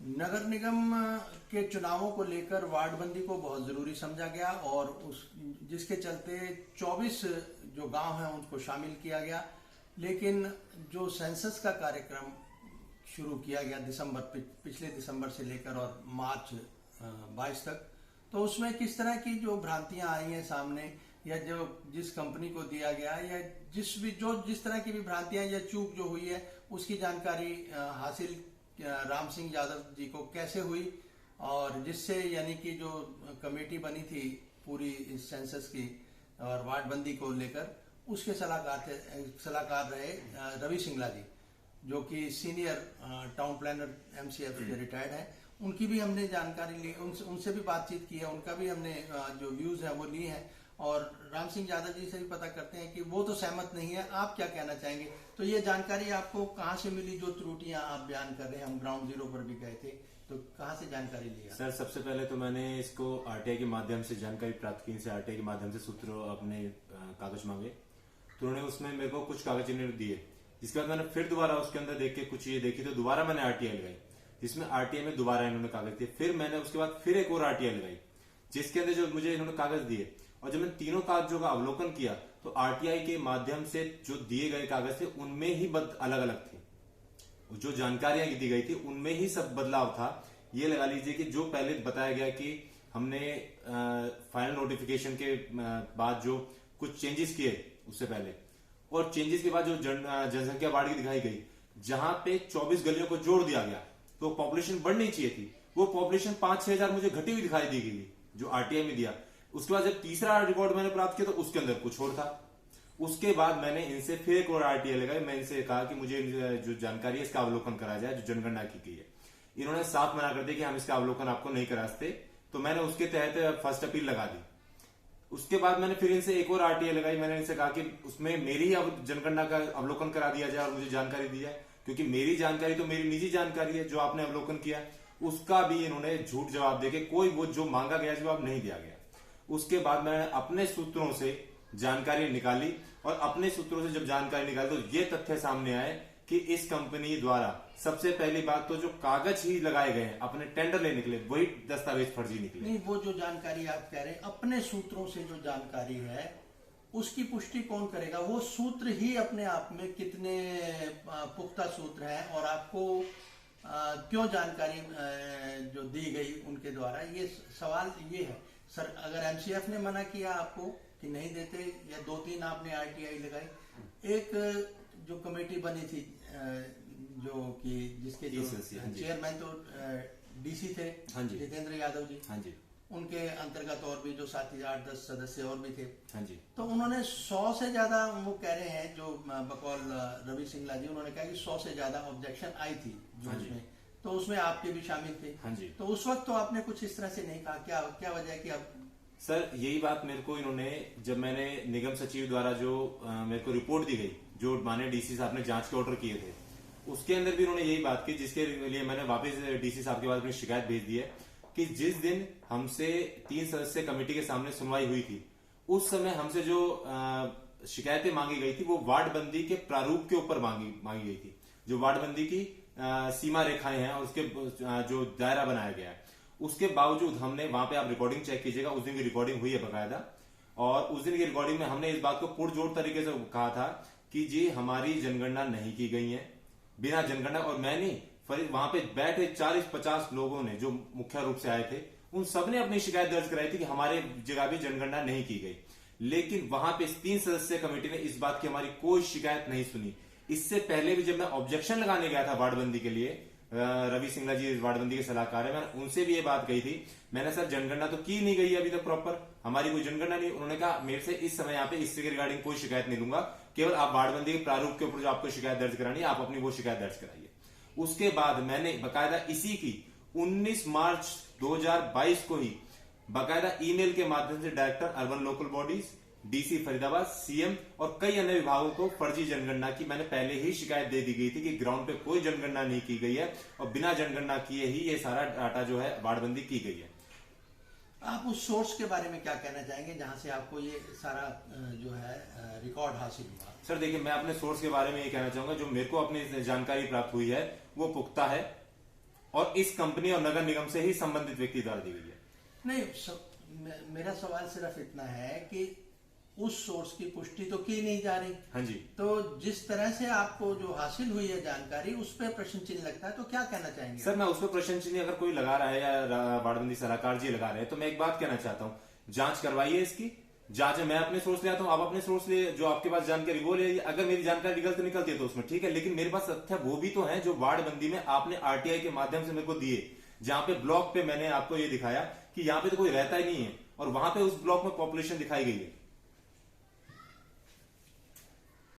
नगर निगम के चुनावों को लेकर वार्डबंदी को बहुत जरूरी समझा गया और जिसके चलते 24 जो गांव हैं उनको शामिल किया गया। लेकिन जो सेंसस का कार्यक्रम शुरू किया गया पिछले दिसंबर से लेकर और मार्च 22 तक, तो उसमें किस तरह की जो भ्रांतियां आई हैं सामने, या जो जिस कंपनी को दिया गया या जिस तरह की भी भ्रांतियां या चूक जो हुई है उसकी जानकारी हासिल राम सिंह यादव जी को कैसे हुई, और जिससे यानी कि जो कमेटी बनी थी पूरी इस सेंसस की और वार्डबंदी को लेकर, उसके सलाहकार रहे रवि सिंगला जी, जो कि सीनियर टाउन प्लानर एमसीएफ से रिटायर्ड है। उनकी भी हमने जानकारी ली, उनसे भी बातचीत की है, उनका भी हमने जो व्यूज है वो लिए हैं, और राम सिंह यादव जी से भी पता करते हैं कि वो तो सहमत नहीं है। आप क्या कहना चाहेंगे? तो ये जानकारी आपको कहाँ से मिली? जो त्रुटियां आप बयान कर रहे हैं, हम ग्राउंड जीरो पर भी गए थे, तो कहाँ से जानकारी लिया? सर, सबसे पहले तो मैंने इसको आरटीआई के माध्यम से जानकारी प्राप्त की। इनसे आरटीआई के माध्यम से सूत्र अपने कागज मांगे, तो उन्होंने उसमें मेरे को कुछ कागज इन्हें दिए। जिसके बाद मैंने फिर दोबारा उसके अंदर देख के कुछ चीजें देखी, तो दोबारा मैंने आरटीआई लगाई, जिसमें आरटीआई में दोबारा इन्होंने कागज दिए। फिर मैंने उसके बाद फिर एक और आरटीआई लगाई, जिसके अंदर जो मुझे इन्होंने कागज दिए, और जब मैंने तीनों कागजों का अवलोकन किया तो आरटीआई के माध्यम से जो दिए गए कागज थे उनमें ही अलग अलग थे। जो जानकारियां दी गई थी उनमें ही सब बदलाव था। ये लगा लीजिए कि जो पहले बताया गया कि हमने फाइनल नोटिफिकेशन के बाद जो कुछ चेंजेस किए उससे पहले, और चेंजेस के बाद जो जनसंख्या बाढ़ की दिखाई गई, जहां पे 24 गलियों को जोड़ दिया गया, तो पॉपुलेशन बढ़नी चाहिए थी, वो पॉपुलेशन 5-6 हजार मुझे घटी हुई दिखाई दी गई जो आरटीआई में दिया। उसके बाद जब तीसरा रिकॉर्ड मैंने प्राप्त किया तो उसके अंदर कुछ और था। उसके बाद मैंने इनसे फिर एक और आरटीआई लगाई। मैं इनसे कहा कि मुझे जो जानकारी है इसका अवलोकन करा जाए जो जनगणना की गई है। इन्होंने साफ मना कर दिया कि हम इसका अवलोकन आपको नहीं करा सकते, तो मैंने उसके तहत फर्स्ट अपील लगा दी। उसके बाद मैंने फिर इनसे एक और आरटीआई लगाई। मैंने इनसे कहा कि उसमें मेरी जनगणना का अवलोकन करा दिया जाए और मुझे जानकारी दी जाए, क्योंकि मेरी जानकारी तो मेरी निजी जानकारी है। जो आपने अवलोकन किया उसका भी इन्होंने झूठ जवाब देके कोई वो जो मांगा गया जवाब नहीं दिया गया। उसके बाद मैंने अपने सूत्रों से जानकारी निकाली, और अपने सूत्रों से जब जानकारी निकाली तो ये तथ्य सामने आए कि इस कंपनी द्वारा सबसे पहली बात तो जो कागज ही लगाए गए हैं अपने टेंडर लेने के लिए, वही दस्तावेज फर्जी निकले। नहीं, वो जो जानकारी आप कह रहे हैं अपने सूत्रों से जो जानकारी है उसकी पुष्टि कौन करेगा? वो सूत्र ही अपने आप में कितने पुख्ता सूत्र हैं, और आपको क्यों जानकारी जो दी गई उनके द्वारा? ये सवाल ये है सर। अगर एमसीएफ ने मना किया आपको कि नहीं देते, या 2-3 आपने आरटीआई लगाई, एक जो कमेटी बनी थी जो कि जिसके जो चेयरमैन तो डीसी थे जितेंद्र यादव जी, हाँ जी, उनके अंतर्गत और भी जो साथी 8-10 सदस्य और भी थे, हाँ जी, तो उन्होंने 100 से ज्यादा, वो कह रहे हैं जो बकौल रवि सिंगला जी, उन्होंने कहा कि 100 से ज्यादा ऑब्जेक्शन आई थी जो उसमें, तो उसमें आपके भी शामिल थे। हाँ जी। तो उस वक्त तो आपने कुछ इस तरह से नहीं कहा, क्या वजह है कि आप? सर, यही बात मेरे को इन्होंने, जब मैंने निगम सचिव द्वारा जो मेरे को रिपोर्ट दी गई, जो माननीय डीसी साहब ने जांच के ऑर्डर किए थे, उसके अंदर भी उन्होंने यही बात की, जिसके लिए मैंने वापस डीसी साहब के पास अपनी शिकायत भेज दी है कि जिस दिन हमसे 3 सदस्य कमेटी के सामने सुनवाई हुई थी, उस समय हमसे जो शिकायतें मांगी गई थी वो वार्डबंदी के प्रारूप के ऊपर मांगी गई थी। जो वार्डबंदी की सीमा रेखाएं हैं और उसके जो दायरा बनाया गया है, उसके बावजूद हमने वहां पे, आप रिकॉर्डिंग चेक कीजिएगा, उस दिन की रिकॉर्डिंग हुई है बकायदा, और उस दिन की रिकॉर्डिंग में हमने इस बात को पुरजोर तरीके से कहा था कि जी हमारी जनगणना नहीं की गई है, बिना जनगणना। और मैं नहीं, वहां पे बैठे 40-50 लोगों ने जो मुख्य रूप से आए थे, उन सबने अपनी शिकायत दर्ज कराई थी कि हमारे जगह भी जनगणना नहीं की गई। लेकिन वहां पे 3 सदस्यीय कमेटी ने इस बात की हमारी कोई शिकायत नहीं सुनी। इससे पहले भी जब मैं ऑब्जेक्शन लगाने गया था वार्डबंदी के लिए, रवि सिंगला जी वार्डबंदी के सलाहकार है, मैंने उनसे भी ये बात कही थी। मैंने सर जनगणना तो की नहीं गई है अभी तक प्रॉपर, हमारी कोई जनगणना नहीं। उन्होंने कहा मेरे से इस समय यहाँ पे इसके रिगार्डिंग कोई शिकायत नहीं लूंगा, केवल आप वार्डबंदी के प्रारूप के ऊपर जो आपको शिकायत दर्ज करानी है आप अपनी वो शिकायत दर्ज कराइए। उसके बाद मैंने बकायदा इसी की 19 मार्च 2022 को ही बकायदा ईमेल के माध्यम से director urban local bodies, DC Faridabad, CM और कई अन्य विभागों को फर्जी जनगणना की मैंने पहले ही शिकायत दे दी गई थी कि ग्राउंड पे कोई जनगणना नहीं की गई है, और बिना जनगणना किए ही ये सारा डाटा जो है वार्डबंदी की गई है। आप उस सोर्स के बारे में क्या कहना चाहेंगे जहां से आपको ये सारा जो है रिकॉर्ड हासिल हुआ? सर देखिए, मैं अपने सोर्स के बारे में ये कहना चाहूंगा, जो मेरे को अपनी जानकारी प्राप्त हुई है वो पुख्ता है, और इस कंपनी और नगर निगम से ही संबंधित व्यक्ति द्वारा दी गई है। नहीं, मेरा सवाल सिर्फ इतना है कि उस सोर्स की पुष्टि तो की नहीं जा रही। हाँ जी। तो जिस तरह से आपको जो हासिल हुई है जानकारी, उस पर प्रश्न चिन्ह लगता है, तो क्या कहना चाहेंगे? सर, मैं उस पर प्रश्न चिन्ह अगर कोई लगा रहा है या वार्डबंदी सलाहकार जी लगा रहे हैं, तो मैं एक बात कहना चाहता हूँ, जांच करवाइए इसकी। जांच मैं अपने सोर्स ले आता हूँ, आप अपने सोर्स ले, जो आपके पास जानकारी वो ले। अगर मेरी जानकारी गलत निकलती है तो उसमें ठीक है, लेकिन मेरे पास तथ्य वो भी तो है जो वार्डबंदी में आपने आरटीआई के माध्यम से मेरे को दिए, जहां पे ब्लॉक पे मैंने आपको ये दिखाया कि यहाँ पे तो कोई रहता ही नहीं है और वहां पे उस ब्लॉक में पॉपुलेशन दिखाई गई है।